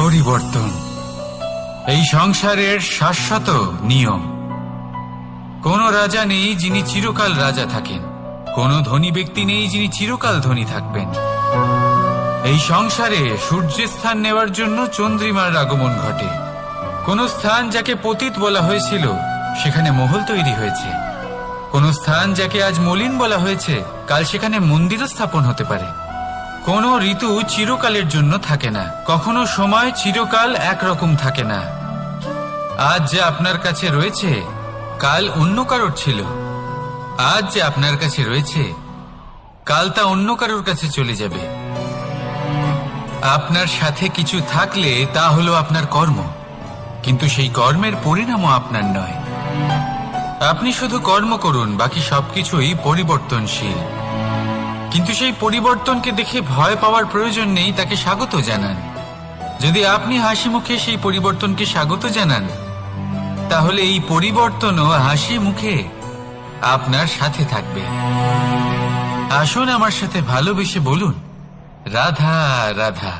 পরিবর্তন এই সংসারের শাশ্বত নিয়ম। কোন রাজা নেই যিনি চিরকাল রাজা থাকেন, কোন ধনী ব্যক্তি নেই যিনি চিরকাল ধনী থাকবেন। এই সংসারে সূর্যের স্থান নেওয়ার জন্য চন্দ্রিমার আগমন ঘটে। কোন স্থান যাকে পতিত বলা হয়েছিল সেখানে মহল তৈরি হয়েছে, কোন স্থান যাকে আজ মলিন বলা হয়েছে কাল সেখানে মন্দিরও স্থাপন হতে পারে। কোন ঋতু চিরকালের জন্য থাকে না, কখনো সময় চিরকাল একরকম থাকে না। আজ যে আপনার কাছে রয়েছে কাল অন্য কারোর ছিল, আজ যে আপনার কাছে রয়েছে কাল তা অন্য কারোর কাছে চলে যাবে। আপনার সাথে কিছু থাকলে তা হলো আপনার কর্ম, কিন্তু সেই কর্মের পরিণামও আপনার নয়। আপনি শুধু কর্ম করুন, বাকি সবকিছুই পরিবর্তনশীল। কিন্তু সেই পরিবর্তনকে দেখে ভয় পাওয়ার প্রয়োজন নেই, তাকে স্বাগত জানান। যদি আপনি হাসি মুখে সেই পরিবর্তনকে স্বাগত জানান, তাহলে এই পরিবর্তনও হাসি মুখে আপনার সাথে থাকবে। আসুন আমার সাথে ভালোবেসে বলুন, রাধা রাধা।